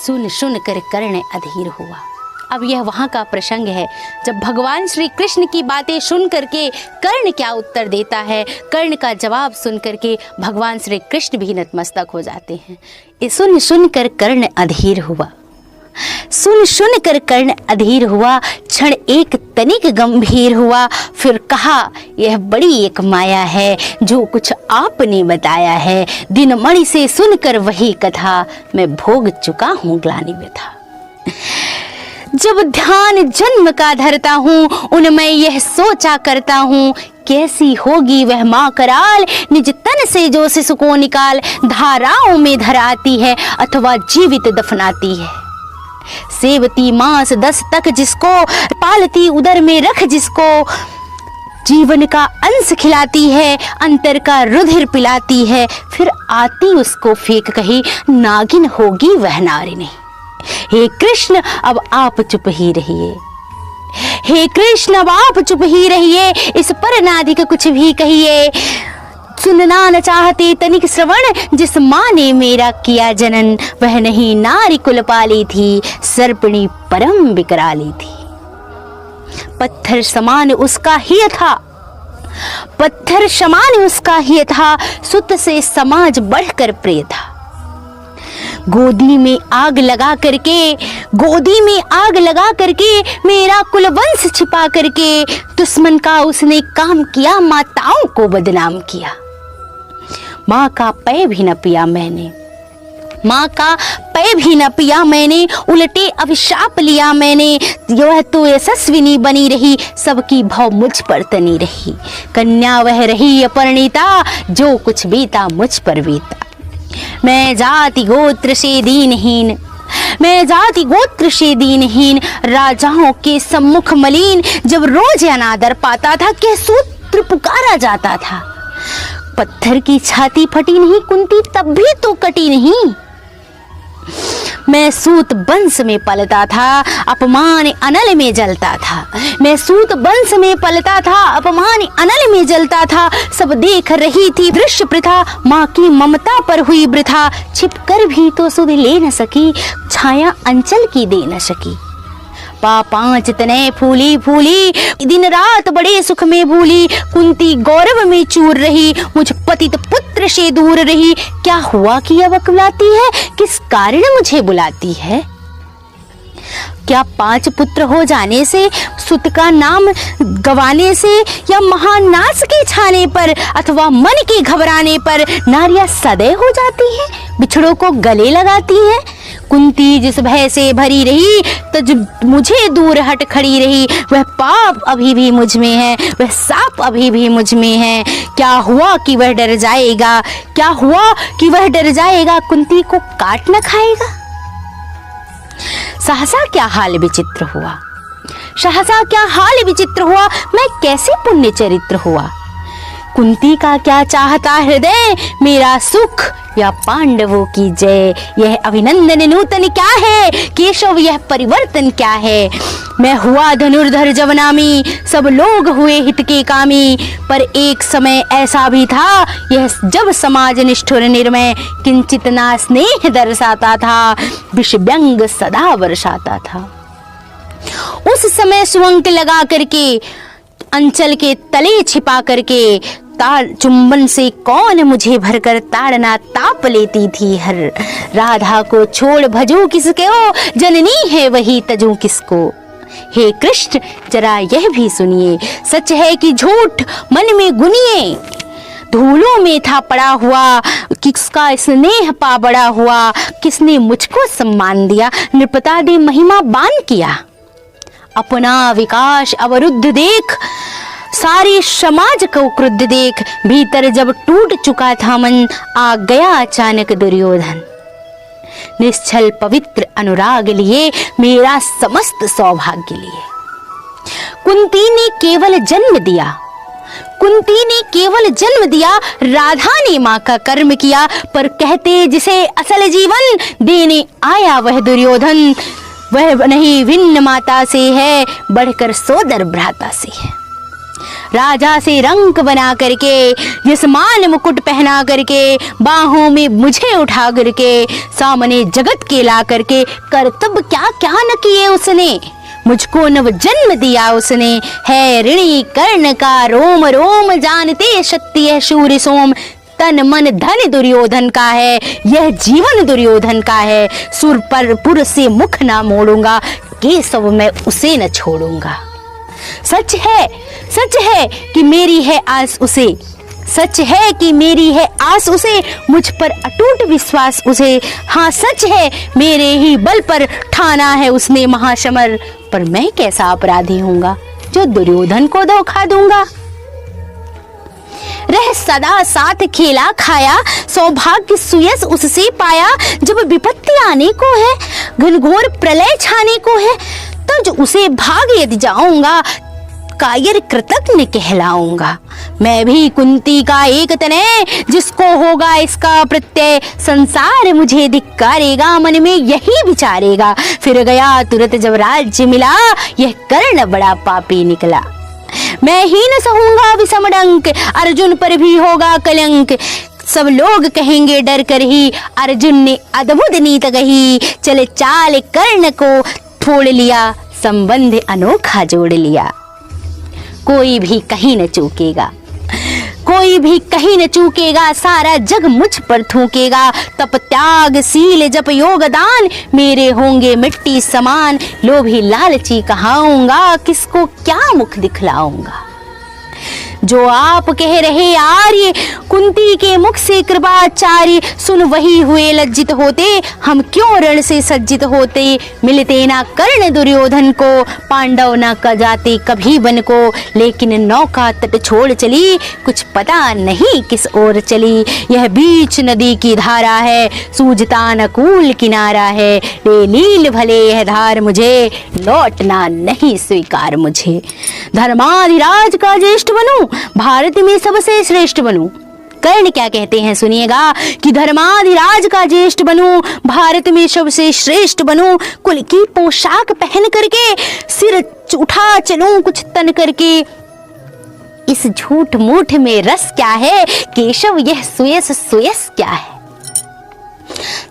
सुन सुन कर कर्ण अधीर हुआ। अब यह वहाँ का प्रसंग है जब भगवान श्री कृष्ण की बातें सुन करके कर्ण क्या उत्तर देता है। कर्ण का जवाब सुन करके भगवान श्री कृष्ण भी नतमस्तक हो जाते हैं। सुन सुन कर कर्ण अधीर हुआ, सुन सुन कर कर्ण अधीर हुआ, क्षण एक तनिक गंभीर हुआ। फिर कहा यह बड़ी एक माया है जो कुछ आपने बताया है। दिन मणि से सुनकर वही कथा, मैं भोग चुका हूँ ग्लानि व्यथा। जब ध्यान जन्म का धरता हूँ उनमें यह सोचा करता हूँ, कैसी होगी वह माँ कराल निज तन से जो शिशु को निकाल धाराओं में धराती है अथवा जीवित दफनाती है। सेवती मांस 10 तक जिसको, पालती उदर में रख जिसको, जीवन का अंश खिलाती है अंतर का रुधिर पिलाती है। फिर आती उसको फेंक कही नागिन होगी वह नारिनी। हे कृष्ण अब आप चुप ही रहिए, हे कृष्ण अब आप चुप ही रहिए, इस पर नाधिक कुछ भी कहिए। सुनना न चाहते तनिक श्रवण, जिस माँ ने मेरा किया जनन वह नहीं नारी कुल पाली थी, सर्पिणी परम विकराली थी। पत्थर समान उसका ही था, पत्थर समान उसका ही था, सुत से समाज बढ़कर प्रिय था। गोदी में आग लगा करके, गोदी में आग लगा करके मेरा कुलवंश छिपा करके, दुश्मन का उसने काम किया, माताओं को बदनाम किया। माँ का पै भी न पिया मैंने, माँ का पै भी न पिया मैंने, उल्टे अभिशाप लिया मैंने। यह तो यशस्विनी बनी रही, सबकी भव मुझ पर तनी रही। कन्या वह रही अपरिणीता, जो कुछ बीता मुझ पर बीता। मैं जाति गोत्र से दीनहीन, मैं जाति गोत्र से दीनहीन, राजाओं के सम्मुख मलिन। जब रोज अनादर पाता था कि सूत्र पुकारा जाता था। पत्थर की छाती फटी नहीं कुंती तब भी तो कटी नहीं। मैं सूत वंश में पलता था, अपमान अनल में जलता था। मैं सूत वंश में पलता था, अपमान अनल में जलता था। सब देख रही थी दृश्य प्रथा, माँ की ममता पर हुई वृथा। छिपकर भी तो सुध ले न सकी, छाया अंचल की दे न सकी। पांच तने फूली फूली, दिन रात बड़े सुख में भूली। कुंती गौरव में चूर रही, मुझ पतित पुत्र से दूर रही। क्या हुआ कि अब बुलाती है, किस कारण मुझे बुलाती है। क्या 5 पुत्र हो जाने से, सुत का नाम गवाने से, या महानाश के छाने पर अथवा मन के घबराने पर नारियां सदैव हो जाती हैं, बिछड़ों को गले लगाती हैं। कुंती जिस भय से भरी रही, तो जब मुझे दूर हट खड़ी रही। वह पाप अभी भी मुझ में है, वह साप अभी भी मुझ में है। क्या हुआ कि वह डर जाएगा, क्या हुआ कि वह डर जाएगा, कुंती को काट न खाएगा। सहसा क्या हाल विचित्र हुआ, सहसा क्या हाल विचित्र हुआ, मैं कैसे पुण्य चरित्र हुआ। कुंती का क्या चाहता हृदय, मेरा सुख या पांडवों की जय। यह अभिनंदन नूतन क्या है, केशव यह परिवर्तन क्या है। मैं हुआ धनुर्धर जब नामी, सब लोग हुए हित के कामी। पर एक समय ऐसा भी था, यह जब समाज निष्ठुर निर्मय, किंचित ना स्नेह दर्शाता था, विष व्यंग सदा वर्षाता था। उस समय सुअंक लगा करके, अंचल के तले छिपा करके, ताड़ चुंबन से कौन मुझे भरकर ताड़ना ताप लेती थी हर। राधा को छोड़ भजू किसको, जननी है वही तजू किसको। हे कृष्ण जरा यह भी सुनिए, सच है कि झूठ मन में गुनिए। धूलों में था पड़ा हुआ, किसका स्नेह पा बड़ा हुआ। किसने मुझको सम्मान दिया, नृपता दे महिमा बान किया। अपना विकास अवरुद्ध देख, सारे समाज को क्रुद्ध देख। भीतर जब टूट चुका था मन, आ गया अचानक दुर्योधन। निश्चल पवित्र अनुराग लिए, मेरा समस्त सौभाग्य लिए। कुंती ने केवल जन्म दिया, कुंती ने केवल जन्म दिया। राधा ने माँ का कर्म किया, पर कहते जिसे असल जीवन देने आया वह दुर्योधन। वह नहीं भिन्न माता से है, बढ़कर सोदर भ्राता से है। राजा से रंक बना करके, जिस मान मुकुट पहना करके, बाहों में मुझे उठा करके, सामने जगत के ला करके, कर्तव्य क्या क्या न किए उसने, मुझको नव जन्म दिया उसने। है ऋणी कर्ण का रोम रोम, जानते शक्ति है शूर सोम। तन मन धन दुर्योधन का है, यह जीवन दुर्योधन का है। सुर पर पुर से मुख ना मोड़ूंगा, केशव मैं उसे न छोड़ूंगा। सच है कि मेरी है आस उसे, सच है कि मेरी है आस उसे, मुझ पर अटूट विश्वास उसे। हाँ सच है मेरे ही बल पर ठाना है उसने महाशमर। पर मैं कैसा अपराधी हूँगा जो दुर्योधन को धोखा दूंगा। रह सदा साथ खेला खाया, सौभाग्य सुयस उससे पाया। जब विपत्ति आने को है, घनघोर प्रलय छाने को है, तो जो उसे भाग यदि जाऊंगा, कायर कृतज्ञ कहलाऊंगा। मैं भी कुंती का एक तनय, जिसको होगा इसका प्रत्यय। संसार मुझे धिक्कारेगा, मन में यही विचारेगा। फिर गया तुरंत जब राज्य मिला, यह कर्ण बड़ा पापी निकला। मैं ही न सहूंगा विषम डंक, अर्जुन पर भी होगा कलंक। सब लोग कहेंगे डर कर ही, अर्जुन ने अद्भुत नीत कही। चले चाल कर्ण को फोड़ लिया, संबंध अनोखा जोड़ लिया। कोई भी कहीं न चूकेगा, कोई भी कहीं न चूकेगा, सारा जग मुझ पर थूकेगा। तप त्याग सील जप योग दान, मेरे होंगे मिट्टी समान। लोभी लालची कहाऊंगा, किसको क्या मुख दिखलाऊंगा। जो आप कह रहे आर्य, कुंती के मुख से कृपाचार्य। सुन वही हुए लज्जित होते, हम क्यों रण से सज्जित होते। मिलते ना कर्ण दुर्योधन को, पांडव ना जाते कभी बन को। लेकिन नौका तट छोड़ चली, कुछ पता नहीं किस ओर चली। यह बीच नदी की धारा है, सूझता न कूल किनारा है। ले लील भले यह धार मुझे, लौटना नहीं स्वीकार मुझे। धर्माधिराज का ज्येष्ठ बनूं, भारत में सबसे श्रेष्ठ बनूं। कर्ण क्या कहते हैं सुनिएगा, कि धर्माधिराज का ज्येष्ठ बनूं, भारत में सबसे श्रेष्ठ बनूं। कुल की पोशाक पहन करके, सिर उठा चलूं कुछ तन करके। इस झूठ मूठ में रस क्या है, केशव यह सुयस क्या है।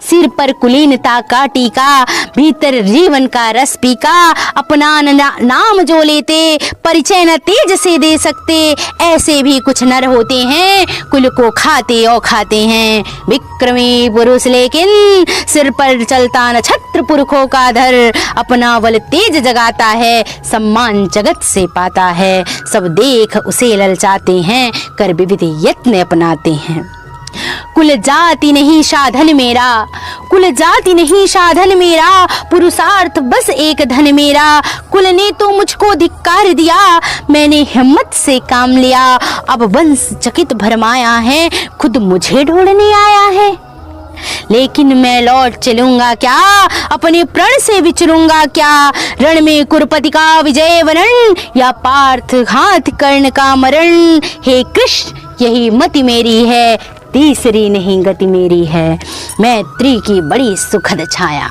सिर पर कुलीनता का टीका, भीतर जीवन का रस पीका। अपना नाम जो लेते, परिचय न तेज से दे सकते। ऐसे भी कुछ नर होते हैं, कुल को खाते और खाते हैं। विक्रमी पुरुष लेकिन, सिर पर चलता न छत्र पुरखों का धर। अपना बल तेज जगाता है, सम्मान जगत से पाता है। सब देख उसे ललचाते हैं, कर विविध यत्न अपनाते हैं। कुल जाति नहीं साधन मेरा, कुल जाति नहीं साधन मेरा। पुरुषार्थ बस एक धन मेरा। कुल ने तो मुझको धिक्कार दिया, मैंने हिम्मत से काम लिया। अब वंश चकित भरमाया है, खुद मुझे ढूंढने आया है। लेकिन मैं लौट चलूंगा क्या, अपने प्रण से विचरूंगा क्या। रण में कुरुपति का विजय वरण, या पार्थ हाथ कर्ण का मरण। हे कृष्ण यही मति मेरी है, तीसरी नहीं गति मेरी है। मैत्री की बड़ी सुखद छाया,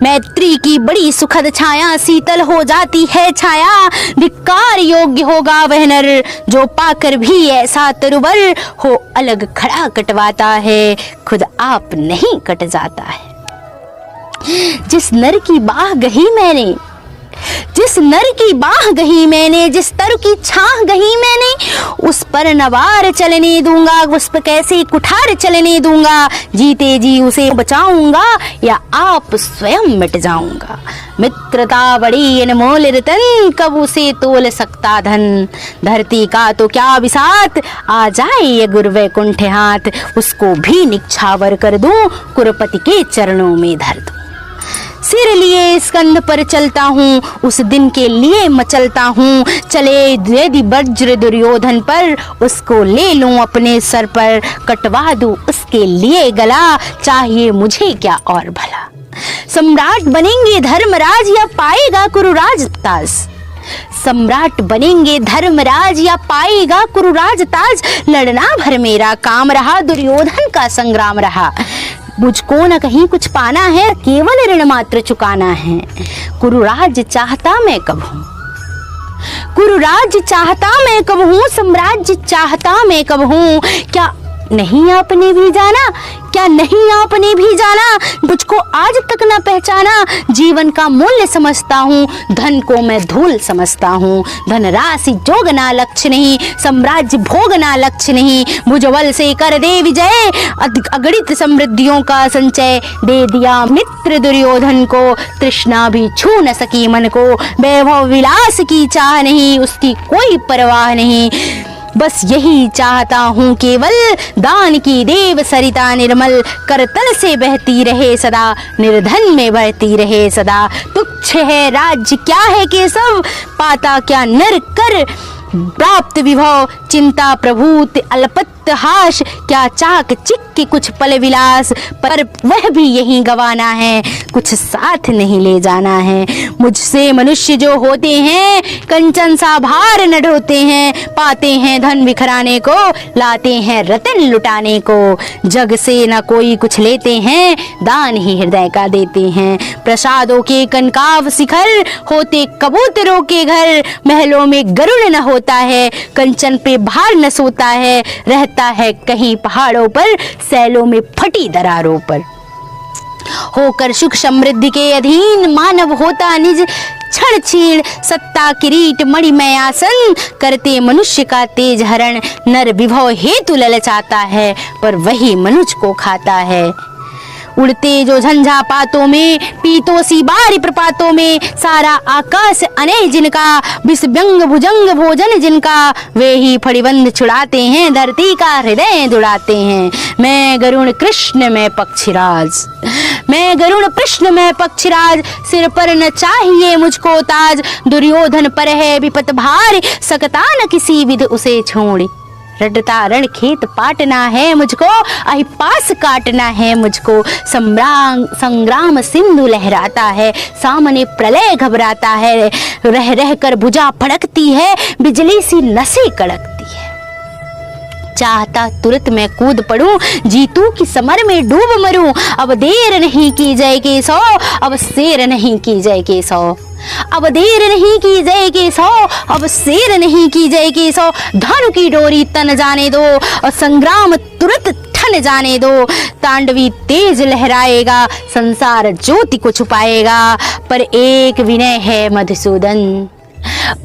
मैत्री की बड़ी सुखद छाया। शीतल हो जाती है छाया, धिक्कार योग्य होगा वह नर। जो पाकर भी ऐसा तरुबर हो, अलग खड़ा कटवाता है, खुद आप नहीं कट जाता है। जिस नर की बाह गही मैंने, जिस नर की बाह गही मैंने, जिस तरु की छाह गही मैंने, उस पर नवार चलने दूंगा, उस पर कैसे कुठार चलने दूंगा। जीते जी उसे बचाऊंगा, या आप स्वयं मिट जाऊंगा। मित्रता बड़ी अनमोल रतन, कब उसे तोल सकता धन। धरती का तो क्या विसात, आ जाए ये गुरु वैकुंठ हाथ। उसको भी निछावर कर दूं, कुरुपति के चरणों में धर दूं। सिर लिए स्कंध पर चलता हूँ, उस दिन के लिए मचलता हूँ। चले यदि वज्र दुर्योधन पर, उसको ले लूं अपने सर पर। कटवा दूं उसके लिए गला, चाहिए मुझे क्या और भला। सम्राट बनेंगे धर्मराज, या पाएगा कुरुराज ताज। सम्राट बनेंगे धर्मराज, या पाएगा कुरुराज ताज। लड़ना भर मेरा काम रहा, दुर्योधन का संग्राम रहा। मुझको न कहीं कुछ पाना है, केवल ऋण मात्र चुकाना है। कुरुराज चाहता मैं कब हूँ, गुरुराज चाहता मैं कब हूँ, साम्राज्य चाहता मैं कब हूँ। क्या नहीं आपने भी जाना, क्या नहीं आपने भी जाना, मुझको आज तक न पहचाना। जीवन का मूल्य समझता हूँ, धन को मैं धूल समझता हूँ। धन राशि जोगना लक्ष्य नहीं, साम्राज्य भोगना लक्ष्य नहीं। भुजबल से कर दे विजय, अगणित समृद्धियों का संचय। दे दिया मित्र दुर्योधन को, तृष्णा भी छू न सकी मन को। वैभव विलास की चाह नहीं, उसकी कोई परवाह नहीं। बस यही चाहता हूँ केवल, दान की देव सरिता निर्मल। करतल से बहती रहे सदा, निर्धन में बहती रहे सदा। तुच्छ है राज्य क्या है केशव, पाता क्या नर कर। प्राप्त विभव चिंता प्रभूत, अल्पत्हास। क्या चाक चिक्की कुछ पल विलास, पर वह भी यही गवाना है, कुछ साथ नहीं ले जाना है। मुझसे मनुष्य जो होते हैं, कंचन सा भार न ढोते हैं। पाते हैं धन बिखराने को, लाते हैं रतन लुटाने को। जग से न कोई कुछ लेते हैं, दान ही हृदय का देते हैं। प्रसादों के कनकाव शिखर, होते कबूतरों के घर। महलों में गरुड़ न होता है, कंचन पे भार न सोता है। रहता है कहीं पहाड़ों पर, सैलों में फटी दरारों पर। होकर सुख समृद्धि के अधीन, मानव होता निज क्षण क्षीण। सत्ता किरीट मणिमय आसन, करते मनुष्य का तेज हरण। नर विभव हेतु ललचाता है, पर वही मनुष्य को खाता है। उड़ते जो झंझा पातों में, पीतो सी बारी प्रपातों में। सारा आकाश अने जिनका, विषव्यंग भुजंग भोजन जिनका। वे ही फड़िबंध छुड़ाते हैं, धरती का हृदय दुड़ाते हैं। मैं गरुण कृष्ण मैं पक्षीराज, मैं गरुण कृष्ण मैं पक्षीराज। सिर पर न चाहिए मुझको ताज, दुर्योधन पर है विपत भार। सकता न किसी विध उसे छोड़, रटता रण खेत पाटना है मुझको। अहिपास काटना है मुझको। संग्राम सिंधु लहराता है, सामने प्रलय घबराता है। रह रह कर भुजा फड़कती है, बिजली सी नसें कड़कती है। चाहता तुरंत मैं कूद पड़ूं, जीतू की समर में डूब मरूं। अब देर नहीं की जय के सौ, अब शेर नहीं की जय के सौ। अब देर नहीं की जय के सौ, अब शेर नहीं की जय के सौ। धनु की डोरी तन जाने दो, और संग्राम तुरंत ठन जाने दो। तांडवी तेज लहराएगा, संसार ज्योति को छुपाएगा। पर एक विनय है मधुसूदन,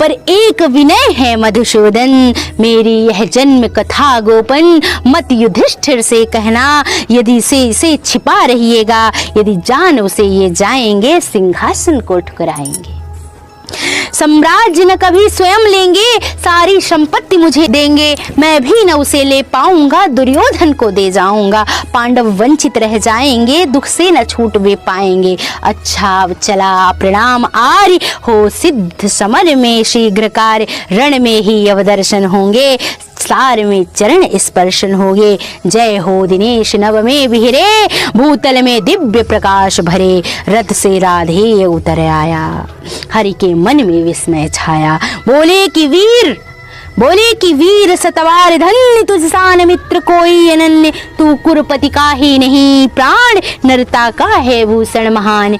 पर एक विनय है मधुसूदन। मेरी यह जन्म कथा गोपन, मत युधिष्ठिर से कहना। यदि से छिपा रहिएगा, यदि जान उसे ये जाएंगे, सिंहासन को ठुकराएंगे। साम्राज्य न कभी स्वयं लेंगे, सारी संपत्ति मुझे देंगे। मैं भी न उसे ले पाऊंगा, दुर्योधन को दे जाऊंगा। पांडव वंचित रह जाएंगे, दुख से न छूट वे पाएंगे। अच्छा चला प्रणाम आर्य, हो सिद्ध समर में शीघ्र कार्य। रण में ही अवदर्शन होंगे, सार में चरण स्पर्शन होगे। जय हो दिनेश नव में बिहरे, भूतल में दिव्य प्रकाश भरे। रथ से राधे उतर आया, हरि के मन में विस्मय छाया। बोले कि वीर सतवार धन्य, तुझ सान मित्र कोई अनन्य। तू कुरुपति का ही नहीं प्राण, नरता का है भूषण महान।